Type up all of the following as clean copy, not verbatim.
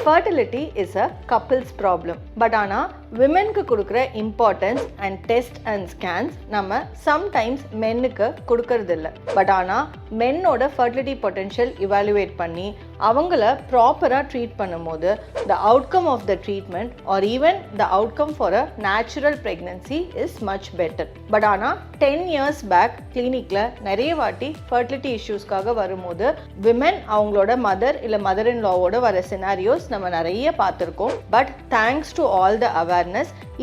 fertility is a couple's problem. But ஆனா விமென்க்கு கொடுக்குற importance and test and scans நம்ம sometimes மென்னுக்கு கொடுக்கறது இல்லை. பட் ஆனால் மென்னோட ஃபர்டிலிட்டி பொட்டென்ஷியல் இவாலுவேட் பண்ணி அவங்கள ப்ராப்பராக ட்ரீட் பண்ணும்போது the outcome of the treatment or even the outcome for a natural pregnancy is much better. But ஆனால் 10 years பேக் கிளினிக்கில் நிறைய வாட்டி ஃபர்டிலிட்டி இஷ்யூஸ்க்காக வரும்போது விமென் அவங்களோட மதர் இல்லை மதர் இன் லாவோட வர சினாரியோஸ் நம்ம நிறைய பார்த்துருக்கோம். But thanks to all the awareness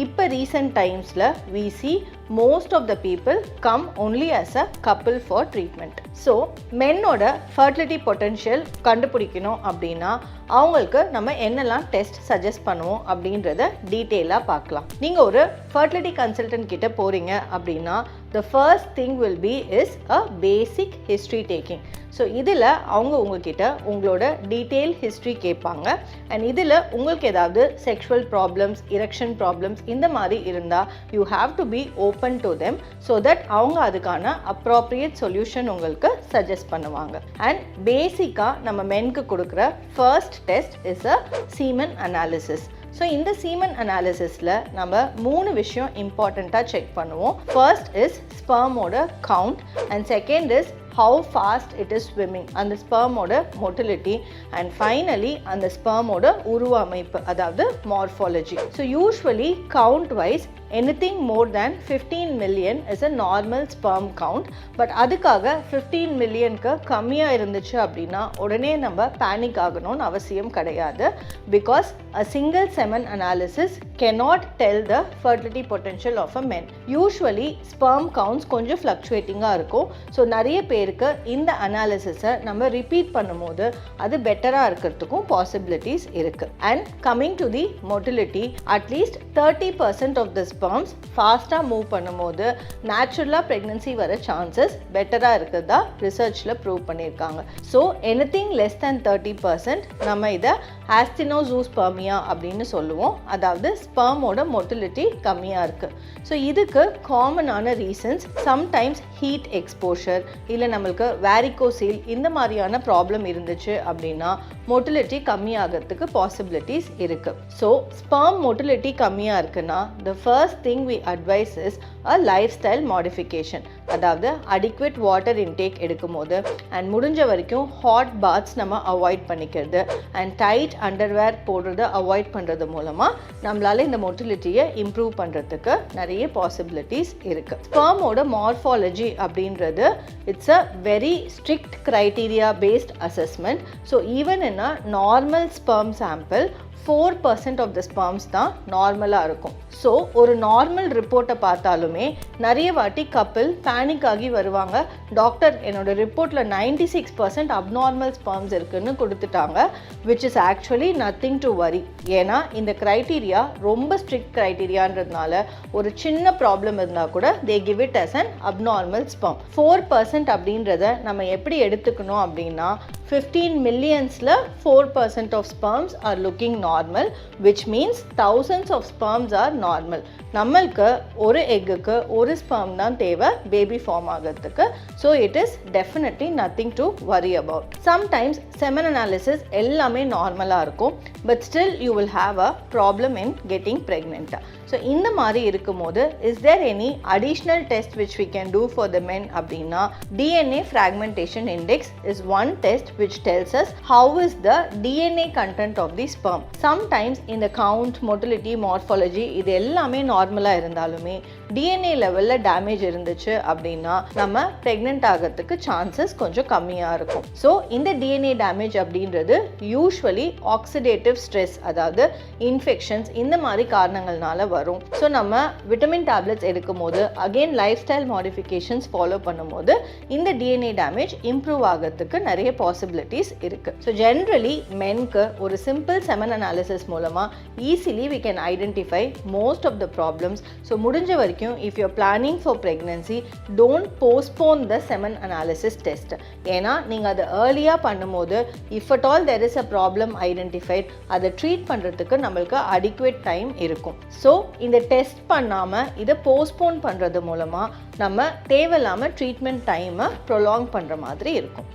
இப்போ ரீசெண்ட் டைம்ஸில் we see most of the people come only as a couple for treatment. So மென்னோட ஃபர்டிலிட்டி பொட்டென்ஷியல் கண்டுபிடிக்கணும் அப்படின்னா அவங்களுக்கு நம்ம என்னெல்லாம் டெஸ்ட் சஜஸ்ட் பண்ணுவோம் அப்படின்றத டீட்டெயிலாக பார்க்கலாம். நீங்கள் ஒரு ஃபர்டிலிட்டி கன்சல்டன்ட் கிட்ட போகிறீங்க அப்படின்னா the first thing will be is a basic history taking. So இதில் அவங்க உங்ககிட்ட உங்களோட டீட்டெயில் ஹிஸ்ட்ரி கேட்பாங்க. அண்ட் இதில் உங்களுக்கு ஏதாவது செக்ஷுவல் ப்ராப்ளம்ஸ், இரெக்ஷன் ப்ராப்ளம்ஸ் இந்த மாதிரி இருந்தால் you have to be open to them so that அவங்க அதுக்கான அப்ராப்ரியேட் சொல்யூஷன் உங்களுக்கு சஜஸ்ட் பண்ணுவாங்க. அண்ட் பேசிக்காக நம்ம மென்க்கு கொடுக்குற first test is a semen analysis. So இந்த சீமன் அனாலிசிஸில் நம்ம 3 விஷயம் இம்பார்ட்டண்ட்டாக செக் பண்ணுவோம். ஃபர்ஸ்ட் இஸ் ஸ்பெர்மோட count and second is how fast it is swimming, அந்த ஸ்பெர்மோட மொட்டிலிட்டி, அண்ட் ஃபைனலி அந்த ஸ்பெர்மோட உருவ அமைப்பு, அதாவது morphology. So usually count wise anything more than 15 million is a normal sperm count. But அதுக்காக 15 millionக்கு கம்மியாக இருந்துச்சு அப்படின்னா உடனே நம்ம பேனிக் ஆகணும்னு அவசியம் கிடையாது. Because a single semen analysis cannot tell the fertility potential of a man. Usually sperm counts கொஞ்சம் ஃப்ளக்சுவேட்டிங்காக இருக்கும். ஸோ நிறைய பேருக்கு இந்த அனாலிசிஸை நம்ம ரிப்பீட் பண்ணும்போது அது பெட்டராக இருக்கிறதுக்கும் பாசிபிலிட்டிஸ் இருக்குது. And coming to the motility, at least 30% of the sperms ஃபாஸ்ட்டாக மூவ் பண்ணும்போது நேச்சுரலாக ப்ரெக்னன்சி வர சான்சஸ் பெட்டராக இருக்கிறதா ரிசர்ச்சில் ப்ரூவ் பண்ணியிருக்காங்க. ஸோ எனிதிங் லெஸ் தேன் 30% நம்ம இதை ஆஸ்டினோசூஸ்பெர்மியா அப்படின்னு சொல்லுவோம். அதாவது ஸ்பெர்மோட மொட்டிலிட்டி கம்மியாக இருக்குது. ஸோ இதுக்கு காமனான ரீசன்ஸ் சம்டைம்ஸ் ஹீட் எக்ஸ்போஷர், இல்லை நம்மளுக்கு வேரிகோசீல் இந்த மாதிரியான ப்ராப்ளம் இருந்துச்சு அப்படின்னா மொட்டிலிட்டி கம்மியாகிறதுக்கு பாசிபிலிட்டிஸ் இருக்குது. ஸோ ஸ்பெர்ம் மொட்டிலிட்டி கம்மியாக இருக்குன்னா the first thing we advise is a lifestyle modification. அதாவது adequate water intake எடுக்கும்போது அண்ட் முடிஞ்ச வரைக்கும் ஹாட் பாத்ஸ் நம்ம அவாய்ட் பண்ணிக்கிறது அண்ட் டைட் அண்டர்வேர் போடுறத அவாய்ட் பண்ணுறது மூலமாக நம்மளால் இந்த மொட்டிலிட்டியை இம்ப்ரூவ் பண்ணுறதுக்கு நிறைய பாசிபிலிட்டிஸ் இருக்குது. ஸ்பெர்மோட மார்ஃபாலஜி அப்படின்றது it's a very strict criteria based assessment. So even in a normal sperm sample 4% of the sperms தான் நார்மலாக இருக்கும். ஸோ ஒரு நார்மல் ரிப்போர்ட்டை பார்த்தாலுமே நிறைய வாட்டி கப்பிள் பேனிக் ஆகி வருவாங்க. டாக்டர் என்னோட ரிப்போர்ட்டில் 96% அப்நார்மல் ஸ்பெர்ம்ஸ் இருக்குன்னு கொடுத்துட்டாங்க, which is actually nothing to வரி. ஏன்னா இந்த க்ரைட்டீரியா ரொம்ப ஸ்ட்ரிக்ட் க்ரைட்டீரியான்றதுனால ஒரு சின்ன ப்ராப்ளம் இருந்தால் கூட they give it as an abnormal sperm. 4% அப்படின்றத நம்ம எப்படி எடுத்துக்கணும் அப்படின்னா 15 millionsல 4% of sperms are looking normal, which means thousands of sperms are normal. நம்மளுக்கு ஒரு எக்குக்கு ஒரு ஸ்பெர்ம் தான் தேவை பேபி ஃபார்ம் ஆகிறதுக்கு. So it is definitely nothing to worry about. Sometimes semen analysis எல்லாமே நார்மலாக இருக்கும், but still you will have a problem in getting ப்ரெக்னென்ட்டாக. ஸோ இந்த மாதிரி இருக்கும்போது is there any additional test which we can do for the men அப்படின்னா DNA fragmentation index is one test which tells us how is the DNA content of the sperm. Sometimes in the count, motility, morphology இது எல்லாமே நார்மலாக இருந்தாலுமே DNA லெவலில் damage இருந்துச்சு அப்படின்னா நம்ம pregnant ஆகிறதுக்கு சான்சஸ் கொஞ்சம் கம்மியாக இருக்கும். ஸோ இந்த DNA டேமேஜ் அப்படின்றது யூஸ்வலி ஆக்சிடேட்டிவ் ஸ்ட்ரெஸ், அதாவது இன்ஃபெக்ஷன்ஸ் இந்த மாதிரி காரணங்கள்னால வரும். ஸோ நம்ம விட்டமின் டேப்லெட்ஸ் எடுக்கும் போது again life style modifications follow பண்ணும்போது இந்த DNA டேமேஜ் இம்ப்ரூவ் ஆகிறதுக்கு நிறைய பாசிபிலிட்டிஸ் இருக்குது. ஸோ ஜென்ரலி மென்க்கு ஒரு சிம்பிள் செமன் அனாலிசிஸ் மூலமாக easily we can identify most of the problems. So முடிஞ்ச வரைக்கும் if you planning for pregnancy don't postpone the semen analysis test. ஏன்னா நீங்கள் அதை ஏர்லியாக பண்ணும்போது if at all there is a problem identified அதை treat பண்ணுறதுக்கு நம்மளுக்கு அடிக்குவேட் டைம் இருக்கும். ஸோ இந்த டெஸ்ட் பண்ணாமல் இதை போஸ்ட்போன் பண்ணுறது மூலமாக நம்ம தேவையில்லாமல் ட்ரீட்மெண்ட் டைமை ப்ரொலாங் பண்ணுற மாதிரி இருக்கும்.